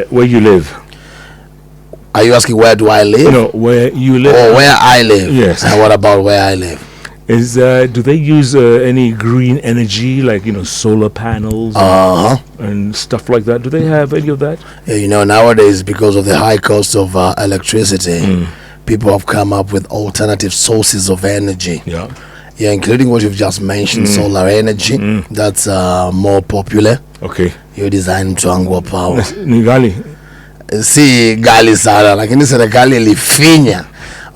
Where you live? Are you asking where do I live? No, where you live. Oh, where I live. Yes. And what about where I live? Is do they use any green energy, like solar panels and stuff like that? Do they have any of that? Yeah, nowadays, because of the high cost of electricity, people have come up with alternative sources of energy. Yeah, including what you've just mentioned, solar energy. That's more popular. Okay. You design mtwangu power. Ni gali? Si gali sana, lakini serikali ilifinya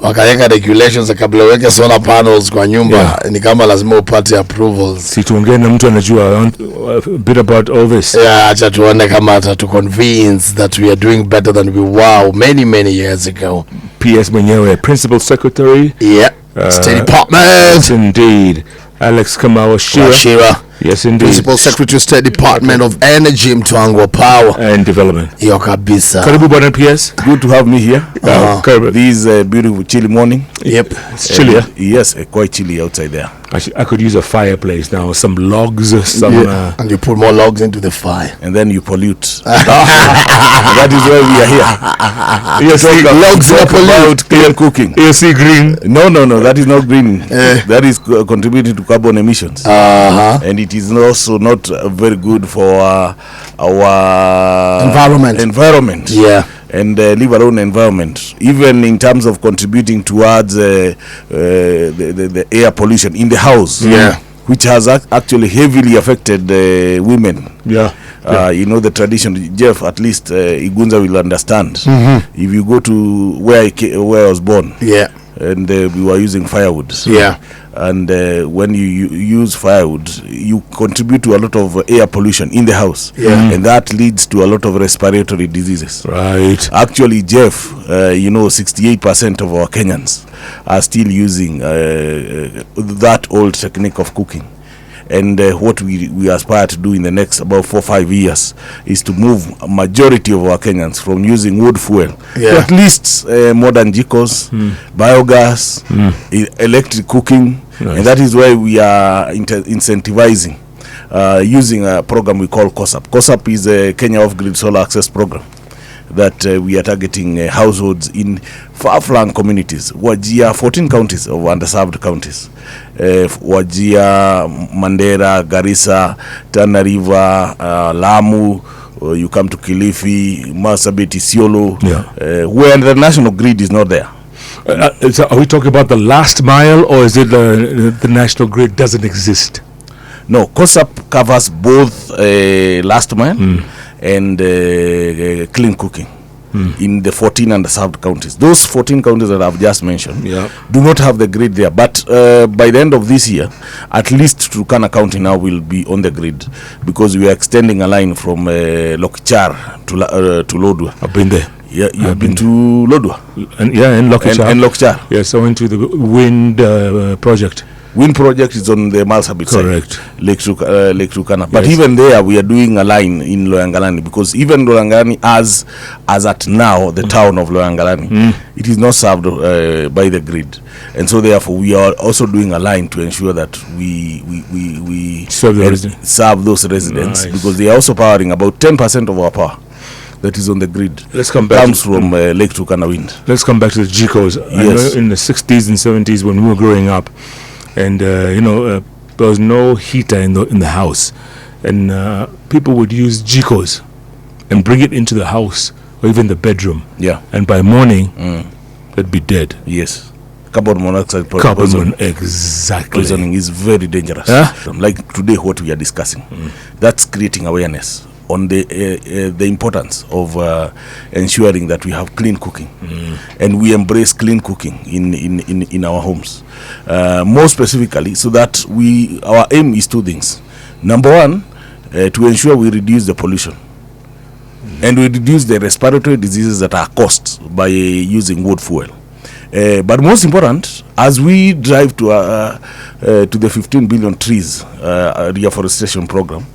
wakaweka regulations kabla weke solar panels kwa nyumba. Ni kama lazima upate approvals. Si tuongee na mtu anajua a bit about all this. Yeah, acha tuone kama atatu convince that we are doing better than we were many years ago. PS mwenyewe, Principal Secretary. Yeah. State Department. Yes, indeed. Alex Wachira. Yes, indeed. Principal Secretary, State Department of Energy, mtwangu Power and Development. Hiyo kabisa. Karibu bwana PS. Good to have me here. Karibu. This beautiful chilly morning. Yep. It's chilly, yeah? Yes, quite chilly outside there. I could use a fireplace now, some logs, and you put more logs into the fire. And then you pollute. That is why we are here. Yes, logs are pollute. Clean cooking. You see green? No, that is not green. That is contributing to carbon emissions. And it is also not very good for our environment. Yeah. And leave alone environment, even in terms of contributing towards the air pollution in the house, which has actually heavily affected women. The tradition, Jeff, at least Igunza will understand. If you go to where I was born, and we were using firewood, and when you use firewood, you contribute to a lot of air pollution in the house, and that leads to a lot of respiratory diseases. Right. Actually, Jeff, 68% of our Kenyans are still using that old technique of cooking. And what we aspire to do in the next about 4 or 5 years is to move a majority of our Kenyans from using wood fuel to at least modern jikos, biogas, electric cooking. Nice. And that is why we are incentivizing using a program we call COSAP. COSAP is a Kenya Off-Grid Solar Access Program that we are targeting households in far-flung communities. Wachira, 14 counties of underserved counties. Wachira, Mandera, Garissa, Tana River, Lamu, you come to Kilifi, Marsabit, Isiolo, where the national grid is not there. So are we talking about the last mile, or is it the national grid doesn't exist? No, COSAP covers both last mile and clean cooking in the 14 underserved counties. Those 14 counties that I've just mentioned do not have the grid there, but by the end of this year, at least Turkana County now will be on the grid, because we are extending a line from Wachira to Lodwar. I've been there. Yeah, you have been to Lodwar? And Wachira. And Wachira. Yes, I went to the wind project. Wind project is on the Marsabit side. Correct. Lake Turkana. But even there, we are doing a line in Loyangalani, because even Loyangalani, as at now, the town of Loyangalani, it is not served by the grid. And so therefore, we are also doing a line to ensure that we serve those residents, because they are also powering about 10% of our power that is on the grid. Let's come back. Comes from Lake Turkana wind. Let's come back to the Jikos. Yes. In the 60s and 70s, when we were growing up, and there was no heater in the house, and people would use jikos and bring it into the house or even the bedroom. And by morning, they'd be dead. Yes. Carbon monoxide exactly. Poisoning is very dangerous. Like today, what we are discussing, that's creating awareness on the importance of ensuring that we have clean cooking, and we embrace clean cooking in our homes, more specifically, so that our aim is two things. Number one, to ensure we reduce the pollution, and we reduce the respiratory diseases that are caused by using wood fuel. But most important, as we drive to the 15 billion trees reforestation program,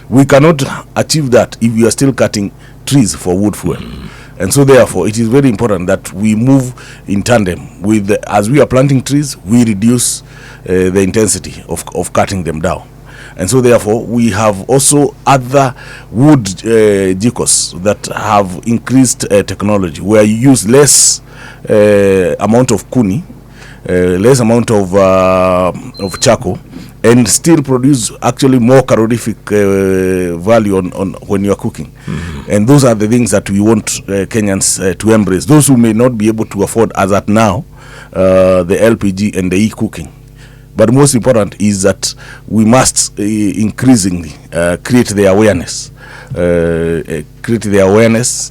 we cannot achieve that if we are still cutting trees for wood fuel. And so therefore, it is very important that we move in tandem with, as we are planting trees, we reduce the intensity of cutting them down. And so therefore we have also other wood jikos that have increased technology, where you use less amount of kuni, less amount of charcoal, and still produce actually more calorific value on when you are cooking. And those are the things that we want Kenyans to embrace. Those who may not be able to afford, as at now, the LPG and the e-cooking. But most important is that we must increasingly create the awareness.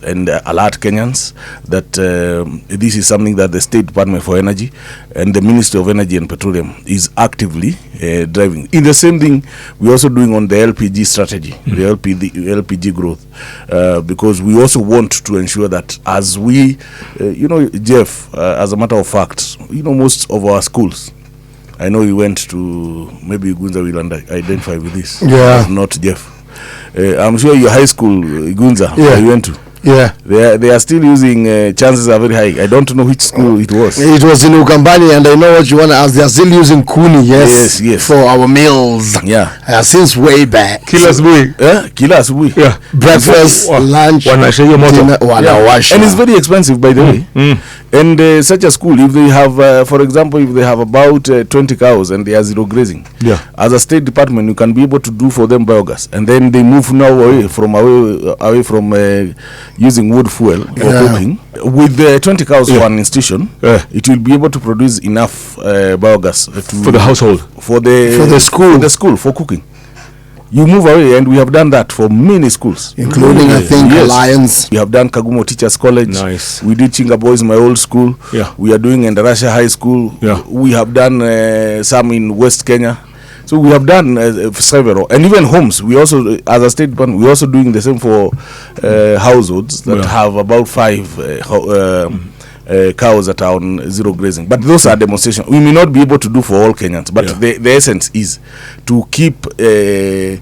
And alert Kenyans that this is something that the State Department for Energy and the Ministry of Energy and Petroleum is actively driving. In the same thing we're also doing on the LPG strategy, the LPG growth, because we also want to ensure that as we, Jeff, as a matter of fact, most of our schools, I know you went to, maybe Gunza will identify with this. Yeah. Not Jeff. I'm sure your high school, Gunza, where you went to. Yeah. They are still using, chances are very high. I don't know which school it was. It was in Ukambani, and I know what you want to ask. They are still using kuni, yes, for our meals. Yeah. Since way back. Kila asubuhi. Yeah. Breakfast, lunch, dinner, and it's very expensive, by the way. And such a school, if they have, for example, if they have about 20 cows and they are zero grazing, as a State Department, you can be able to do for them biogas, and then they move now away from using wood fuel for cooking. With the 20 cows for an institution, it will be able to produce enough biogas for the household, for the school for cooking. You move away, and we have done that for many schools, including I think Alliance. We have done Kagumo Teachers College. Nice. We did Chinga Boys, my old school. We are doing Endarasha High School. We have done some in West Kenya. So we have done several, and even homes. We also, as a state department, we also doing the same for households that have about 5 cows that are on zero grazing. But those are demonstrations. We may not be able to do for all Kenyans, but the essence is to keep the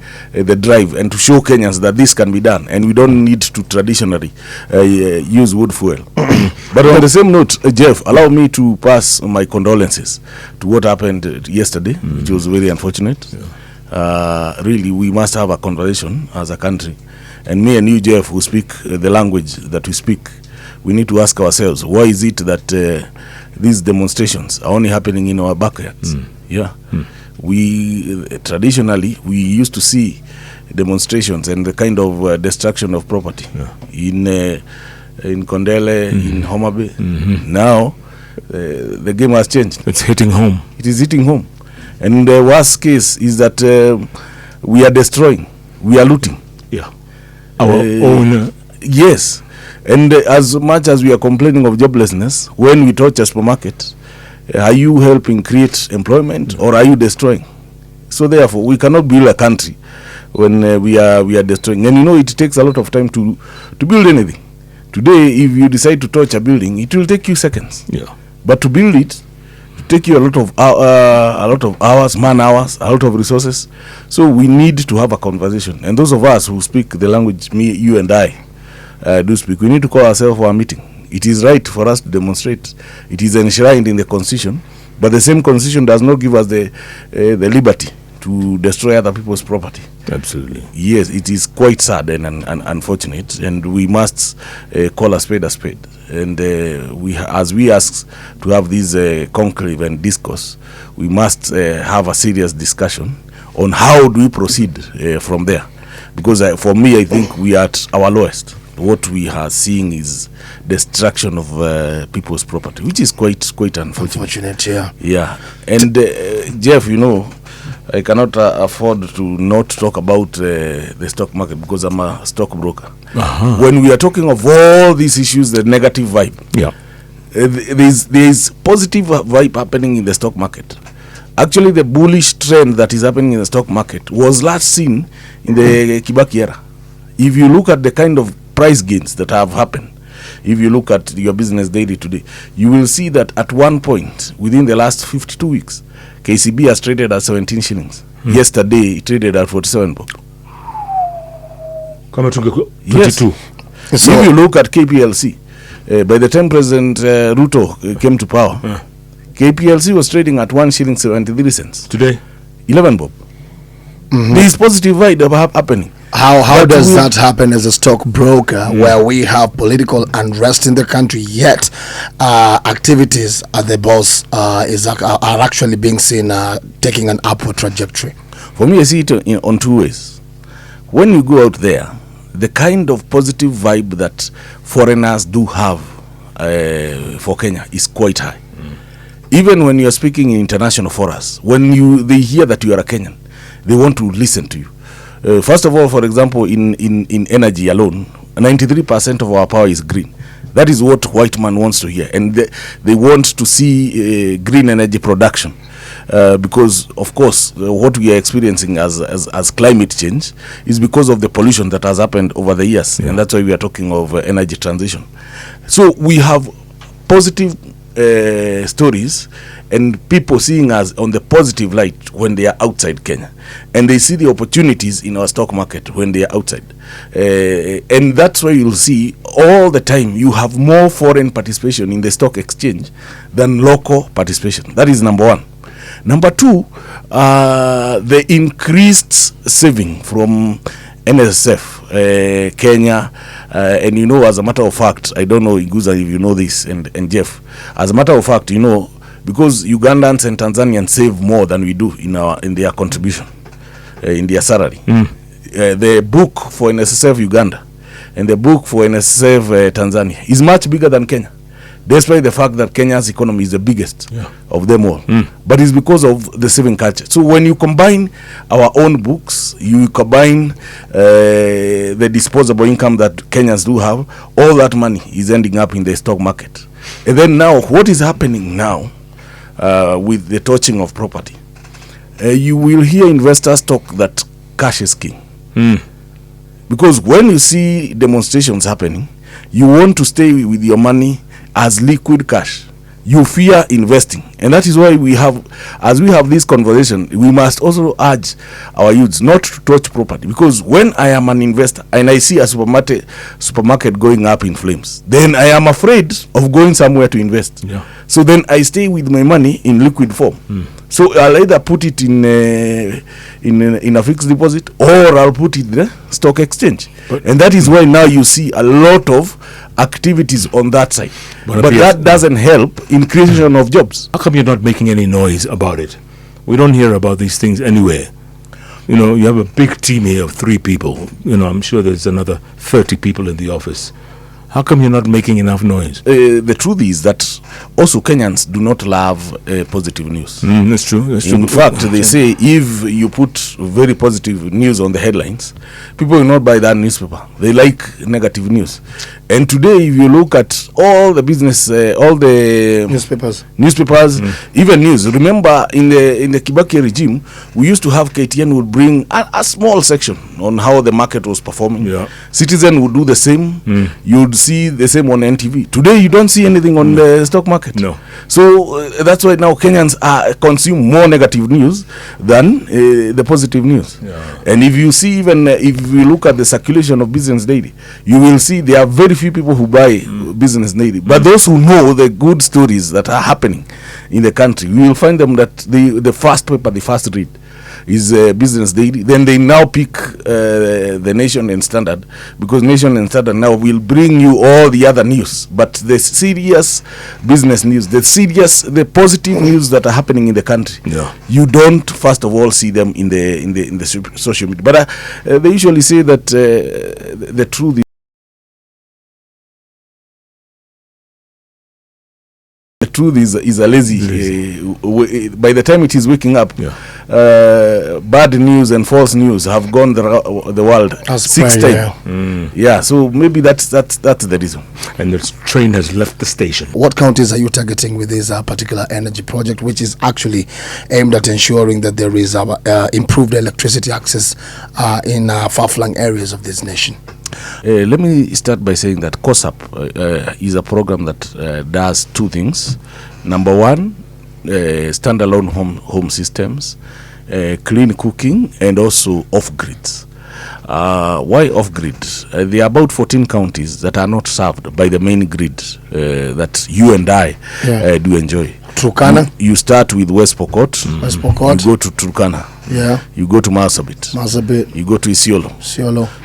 drive and to show Kenyans that this can be done, and we don't need to traditionally use wood fuel. But on the same note, Jeff, allow me to pass my condolences to what happened yesterday, which was very unfortunate. Really, we must have a conversation as a country, and me and you, Jeff, who speak the language that we speak, we need to ask ourselves, why is it that these demonstrations are only happening in our backyards? We traditionally, we used to see demonstrations and the kind of destruction of property in Kondele, in Homa Bay. Now the game has changed. It's hitting home. It is hitting home, and the worst case is that we are destroying, we are looting. Our own. Yes. And as much as we are complaining of joblessness, when we touch a supermarket, are you helping create employment or are you destroying? So therefore, we cannot build a country when we are destroying. And it takes a lot of time to build anything. Today, if you decide to touch a building, it will take you seconds. But to build it, take you a lot of hours, man hours, a lot of resources. So we need to have a conversation. And those of us who speak the language, me, you, and I, do speak, we need to call ourselves for a meeting. It is right for us to demonstrate. It is enshrined in the Constitution, but the same Constitution does not give us the liberty to destroy other people's property. Absolutely. Yes, it is quite sad and unfortunate, and we must call a spade a spade. And as we ask to have this conclave and discourse, we must have a serious discussion on how do we proceed from there. Because for me, I think we are at our lowest. What we are seeing is destruction of people's property, which is quite unfortunate. Yeah. And Jeff, I cannot afford to not talk about the stock market because I'm a stockbroker. When we are talking of all these issues, the negative vibe, there is positive vibe happening in the stock market. Actually, the bullish trend that is happening in the stock market was last seen in the Kibaki era. If you look at the kind of price gains that have happened, if you look at your business daily today, you will see that at one point within the last 52 weeks, KCB has traded at 17 shillings. Yesterday, it traded at 47 bob. Come to 22. Yes. So if you look at KPLC, by the time President Ruto came to power, KPLC was trading at 1 shilling 73 cents. Today, 11 bob. There is positive vibe happening. How does that happen as a stockbroker, where we have political unrest in the country, yet activities at the boss are actually being seen taking an upward trajectory? For me, I see it on two ways. When you go out there, the kind of positive vibe that foreigners do have for Kenya is quite high. Even when you are speaking in international forums, when they hear that you are a Kenyan, they want to listen to you. First of all, for example, in energy alone, 93% of our power is green. That is what white man wants to hear, and they want to see green energy production, because of course what we are experiencing as climate change is because of the pollution that has happened over the years, and that's why we are talking of energy transition. So we have positive stories and people seeing us on the positive light when they are outside Kenya, and they see the opportunities in our stock market when they are outside, and that's why you'll see all the time you have more foreign participation in the stock exchange than local participation. That is number one. Number two, the increased saving from NSSF, Kenya, and as a matter of fact, I don't know, Iguza, if you know this, and Jeff, as a matter of fact, because Ugandans and Tanzanians save more than we do in their contribution, in their salary. The book for NSSF Uganda and the book for NSSF Tanzania is much bigger than Kenya, despite the fact that Kenya's economy is the biggest of them all. But it's because of the saving culture. So when you combine our own books, you combine the disposable income that Kenyans do have, all that money is ending up in the stock market. And then now, what is happening now with the touching of property? You will hear investors talk that cash is king. Because when you see demonstrations happening, you want to stay with your money as liquid cash. You fear investing, and that is why as we have this conversation, we must also urge our youths not to touch property, because when I am an investor and I see a supermarket going up in flames, then I am afraid of going somewhere to invest. So then I stay with my money in liquid form. So I'll either put it in a fixed deposit, or I'll put it in the stock exchange, and that is why now you see a lot of activities on that side. But that doesn't help in creation of jobs. How come you're not making any noise about it? We don't hear about these things anywhere. You have a big team here of 3 people. I'm sure there's another 30 people in the office. How come you're not making enough noise? The truth is that also Kenyans do not love positive news. That's true. In fact, they say if you put very positive news on the headlines, people will not buy that newspaper. They like negative news. And today, if you look at all the business, all the newspapers, even news. Remember, in the Kibaki regime, we used to have KTN would bring a small section on how the market was performing. Citizen would do the same. You'd see the same on NTV. Today, you don't see anything on the stock market. No. So that's why now Kenyans consume more negative news than the positive news. And if you see, even if you look at the circulation of Business Daily, you will see there are very few people who buy Business Daily. But those who know the good stories that are happening in the country, we will find them that the first paper, the first read is Business Daily. Then they now pick the Nation and Standard, because Nation and Standard now will bring you all the other news. But the serious business news, the positive news that are happening in the country, you don't first of all see them in the social media. But they usually say that the truth is a lazy. By the time it is waking up, bad news and false news have gone the world 6 times. So maybe that's the reason. And the train has left the station. What counties are you targeting with this particular energy project, which is actually aimed at ensuring that there is improved electricity access in far-flung areas of this nation? Let me start by saying that COSAP is a program that does 2 things. Number one, standalone home systems, clean cooking, and also off-grids. Why off-grid? There are about 14 counties that are not served by the main grid that you and I do enjoy. Turkana. You start with West Pokot. West Pokot. You go to Turkana. Yeah. You go to Marsabit. Marsabit. You go to Isiolo.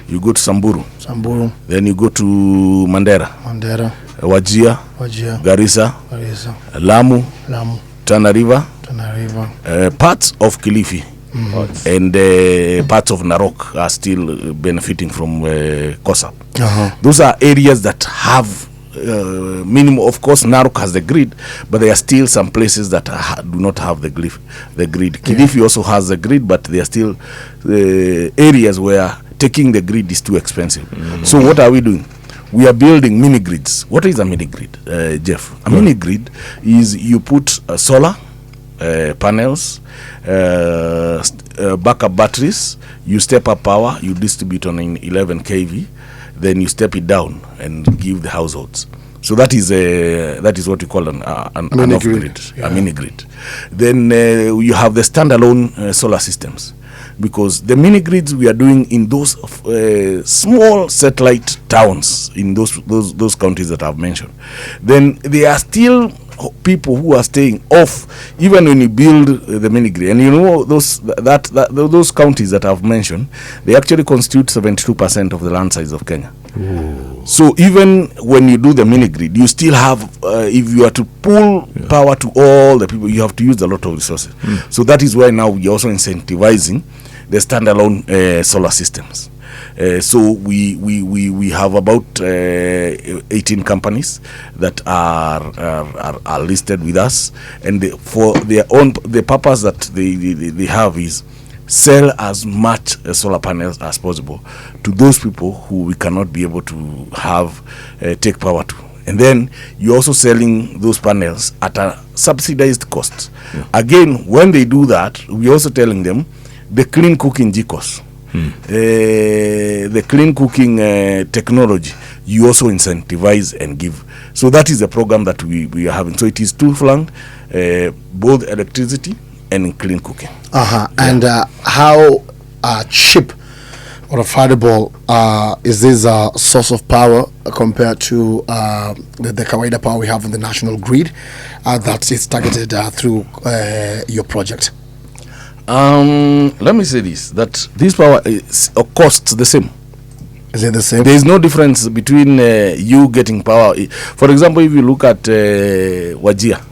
You go to Samburu. Then you go to Mandera. Wachira. Garissa. Lamu. Tana River. Parts of Kilifi. And parts of Narok are still benefiting from COSAP. Those are areas that have minimum. Of course, Narok has the grid, but there are still some places that do not have the grid. Kilifi also has the grid, but there are still areas where taking the grid is too expensive. So what are we doing? We are building mini grids. What is a mini grid, Jeff? A mini grid is you put solar panels, backup batteries, you step up power, you distribute on 11 kV, then you step it down and give the households. So that is what we call an off-grid, a mini grid. Then you have the standalone solar systems, because the mini grids we are doing in those small satellite towns in those counties that I've mentioned. Then there are still people who are staying off even when you build the mini grid. And you know those counties that I've mentioned, they actually constitute 72% of the land size of Kenya. Ooh. So even when you do the mini grid, you still have, if you are to pull power to all the people, you have to use a lot of resources. So that is why now we are also incentivizing the standalone solar systems. So we have about 18 companies that are listed with us, and for their own, the purpose that they have is sell as much solar panels as possible to those people who we cannot be able to have take power to. And then you're also selling those panels at a subsidized cost. Again, when they do that, we're also telling them the clean cooking GCOS, the clean cooking technology, you also incentivize and give. So that is the program that we are having. So it is two-flanked, both electricity and clean cooking. And how cheap or affordable is this source of power compared to the kawaida power we have in the national grid that is targeted through your project? Let me say this, that this power costs the same. Is it the same? There is no difference between you getting power. For example, if you look at Wachira,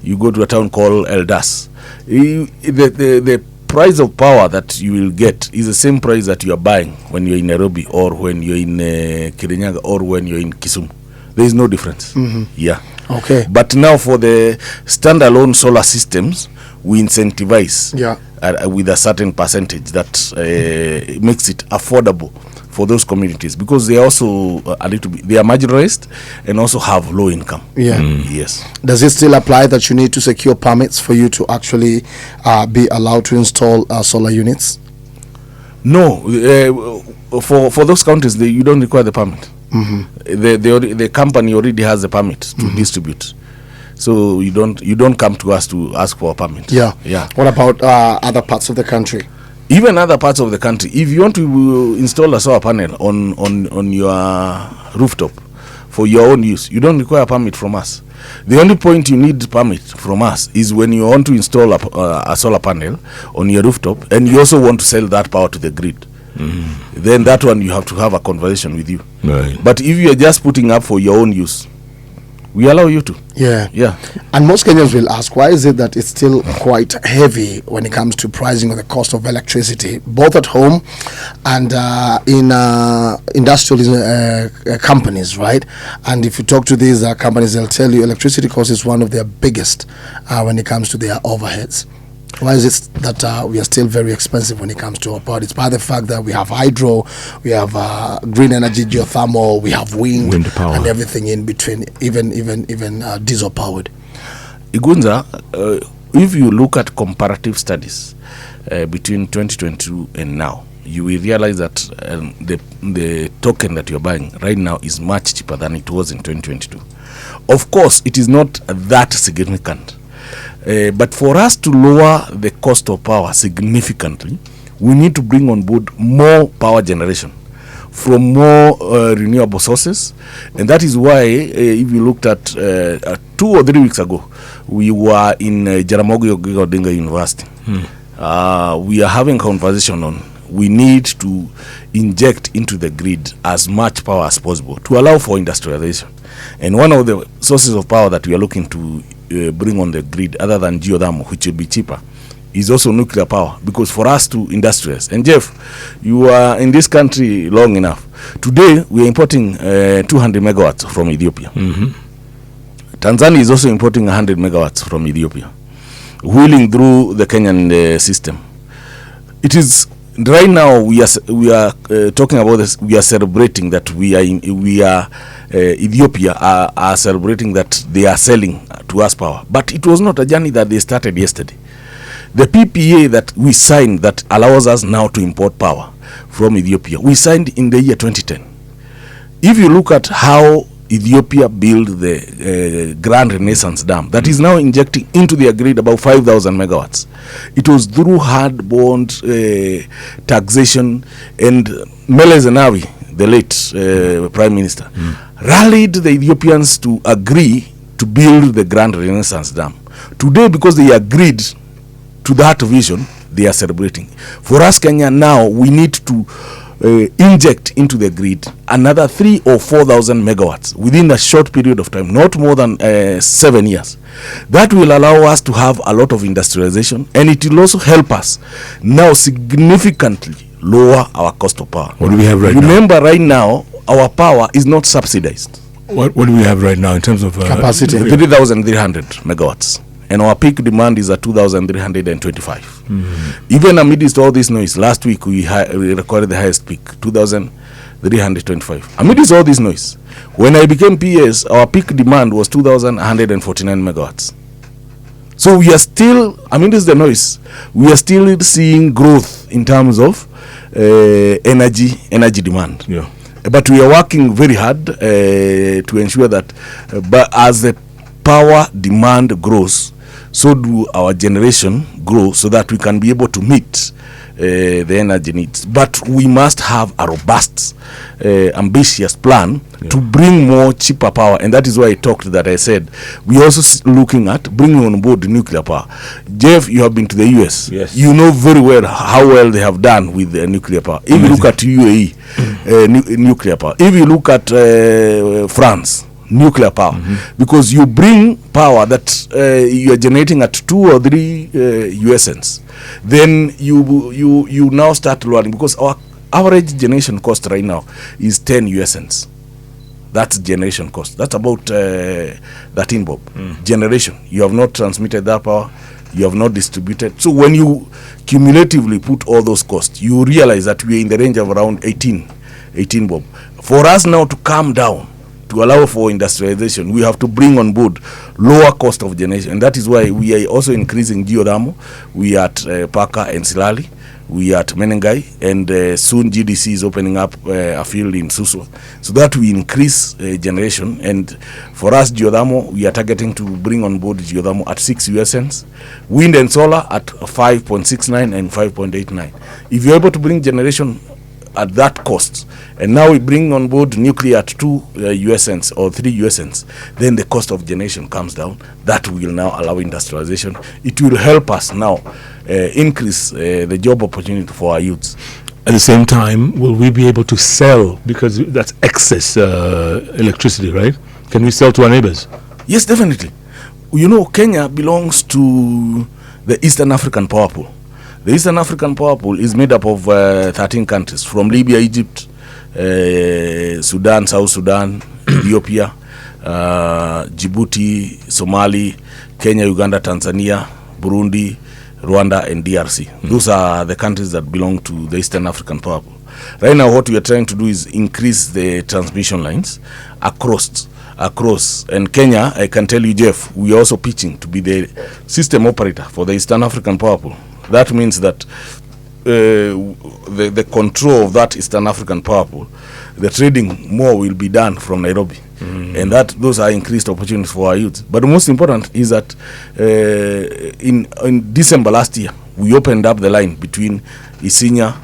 you go to a town called Eldas, the price of power that you will get is the same price that you are buying when you're in Nairobi or when you're in Kirinyaga or when you're in Kisumu. There is no difference. Yeah. Okay. But now for the standalone solar systems, we incentivize with a certain percentage that makes it affordable for those communities, because they are also a little bit, they are marginalized and also have low income. Yes. Does it still apply that you need to secure permits for you to actually be allowed to install solar units? No, for those counties, you don't require the permit. The company already has the permit to distribute. So you don't come to us to ask for a permit. Yeah. What about other parts of the country? Even other parts of the country, if you want to install a solar panel on your rooftop for your own use, you don't require a permit from us. The only point you need permit from us is when you want to install a solar panel on your rooftop and you also want to sell that power to the grid. Then that one you have to have a conversation with you. Right. But if you are just putting up for your own use, we allow you to. Yeah. And most Kenyans will ask, why is it that it's still quite heavy when it comes to pricing of the cost of electricity, both at home and in industrial companies, right? And if you talk to these companies, they'll tell you electricity cost is one of their biggest when it comes to their overheads. Why is it that we are still very expensive when it comes to our power? It's by the fact that we have hydro, we have green energy, geothermal, we have wind power, and everything in between, even diesel powered. Igunza, if you look at comparative studies between 2022 and now, you will realize that the token that you're buying right now is much cheaper than it was in 2022. Of course, it is not that significant. But for us to lower the cost of power significantly, we need to bring on board more power generation from more renewable sources. And that is why, if you looked at 2 or 3 weeks ago, we were in Jaramogi Oginga Odinga University. We are having a conversation on we need to inject into the grid as much power as possible to allow for industrialization. And one of the sources of power that we are looking to bring on the grid, other than geothermal, which will be cheaper, is also nuclear power, because for us to industrialize. And Jeff, you are in this country long enough. Today, we are importing 200 megawatts from Ethiopia. Tanzania is also importing 100 megawatts from Ethiopia, wheeling through the Kenyan system. It is right now we are talking about this. We are celebrating that Ethiopia are celebrating that they are selling to us power, but it was not a journey that they started yesterday. The PPA that we signed that allows us now to import power from Ethiopia, we signed in the year 2010. If you look at how Ethiopia built the Grand Renaissance Dam that is now injecting into their grid about 5,000 megawatts, it was through hard bond taxation, and Meles Zenawi, the late Prime Minister, rallied the Ethiopians to agree to build the Grand Renaissance Dam. Today, because they agreed to that vision, they are celebrating. For us, Kenya, now we need to inject into the grid another 3,000 or 4,000 megawatts within a short period of time, not more than 7 years. That will allow us to have a lot of industrialization, and it will also help us now significantly lower our cost of power. What do we have right Remember, right now, our power is not subsidized. What do we have right now in terms of capacity? 3,300 megawatts. And our peak demand is at 2,325. Even amidst all this noise, last week we recorded the highest peak, 2,325. Amidst all this noise, when I became PS, our peak demand was 2,149 megawatts. So we are still, amidst the noise, we are still seeing growth in terms of energy demand. Yeah. But we are working very hard to ensure that but as the power demand grows, so do our generation grow, so that we can be able to meet the energy needs. But we must have a robust, ambitious plan to bring more cheaper power. And that is why I talked that I said we are also looking at bringing on board nuclear power. Jeff, you have been to the US. Yes. You know very well how well they have done with nuclear power. If you look at UAE, nuclear power. If you look at France, nuclear power, because you bring power that you are generating at 2 or 3 US cents, then you now start learning, because our average generation cost right now is 10 US cents. That's generation cost. That's about 13 bob. Generation. You have not transmitted that power, you have not distributed. So when you cumulatively put all those costs, you realize that we are in the range of around 18 bob. For us now to calm down, to allow for industrialization, we have to bring on board lower cost of generation. And that is why we are also increasing geothermal. We are at Paka and Silali. We are at Menengai. And soon GDC is opening up a field in Suswa, so that we increase generation. And for us, geothermal, we are targeting to bring on board geothermal at 6 US cents. Wind and solar at 5.69 and 5.89. If you're able to bring generation at that cost, and now we bring on board nuclear at 2 US cents or 3 US cents, then the cost of generation comes down. That will now allow industrialization. It will help us now increase the job opportunity for our youths. At the same time, will we be able to sell, because that's excess electricity, right? Can we sell to our neighbors? Yes, definitely. You know, Kenya belongs to the Eastern African Power Pool. The Eastern African Power Pool is made up of 13 countries, from Libya, Egypt, Sudan, South Sudan, Ethiopia, Djibouti, Somali, Kenya, Uganda, Tanzania, Burundi, Rwanda, and DRC. Those are the countries that belong to the Eastern African Power Pool. Right now, what we are trying to do is increase the transmission lines across. And Kenya, I can tell you, Jeff, we are also pitching to be the system operator for the Eastern African Power Pool. That means that the control of that Eastern African Power Pool, the trading more will be done from Nairobi. And that those are increased opportunities for our youth. But the most important is that in December last year, we opened up the line between Isinya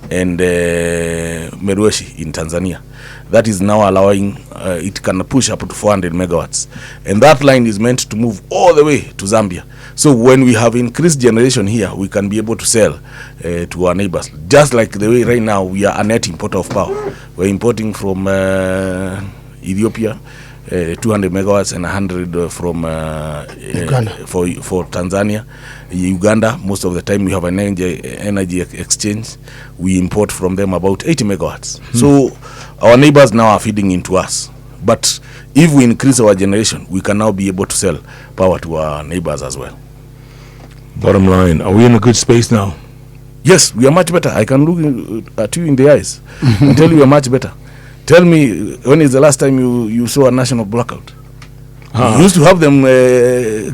and Merueshi in Tanzania. That is now allowing, it can push up to 400 megawatts. And that line is meant to move all the way to Zambia. So when we have increased generation here, we can be able to sell to our neighbors. Just like the way right now, we are a net importer of power. We're importing from Ethiopia, 200 megawatts and 100 from Uganda. For Tanzania. Uganda, most of the time we have an energy exchange. We import from them about 80 megawatts. So our neighbors now are feeding into us. But if we increase our generation, we can now be able to sell power to our neighbors as well. Bottom line, are we in a good space now? Yes, we are much better. I can look at you in the eyes and tell you are much better. Tell me, when is the last time you saw a national blackout? You used to have them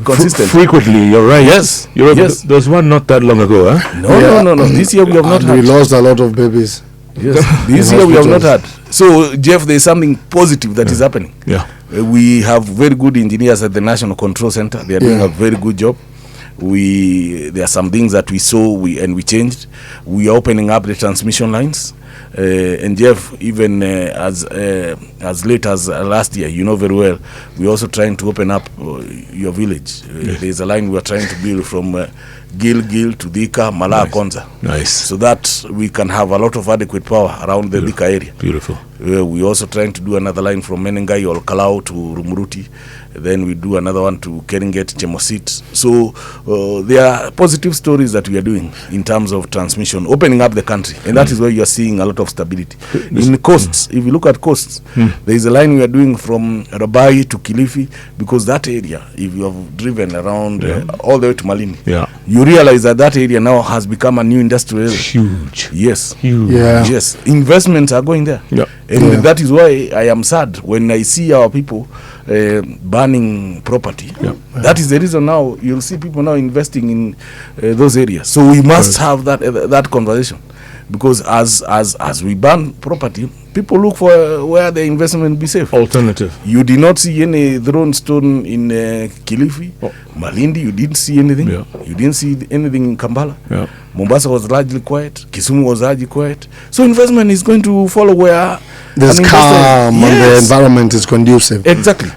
consistently. Frequently, you're right. Yes. Yes. There was one not that long ago, huh? No. This year we have not had. We lost a lot of babies. Yes. This year we have not had. So, Jeff, there is something positive that is happening. Yeah. We have very good engineers at the National Control Center. They are doing a very good job. There are some things that we saw and we changed. We are opening up the transmission lines. And Jeff, even as late as last year, you know very well, we're also trying to open up your village. There's a line we are trying to build from Gil to Thika, Malaa, Konza. Nice. So that we can have a lot of adequate power around the Thika area. Beautiful. We're also trying to do another line from Menengai or Kalau to Rumuruti. Then we do another one to Keringet, Chemosit. So there are positive stories that we are doing in terms of transmission, opening up the country. And that is where you are seeing a lot of stability. In coasts, if you look at coasts, there is a line we are doing from Rabai to Kilifi, because that area, if you have driven around all the way to Malindi, you realize that area now has become a new industrial area. Huge. Yes. Huge. Yeah. Yes. Investments are going there. Yeah. And that is why I am sad when I see our people burning property. That is the reason now you'll see people now investing in those areas. So we must have that conversation, because as we burn property, people look for where the investment will be safe. Alternative. You did not see any thrown stone in Kilifi, Malindi. You didn't see anything. You didn't see anything in Kampala. Mombasa was largely quiet. Kisumu was largely quiet. So investment is going to follow where there's calm and the environment is conducive. Exactly.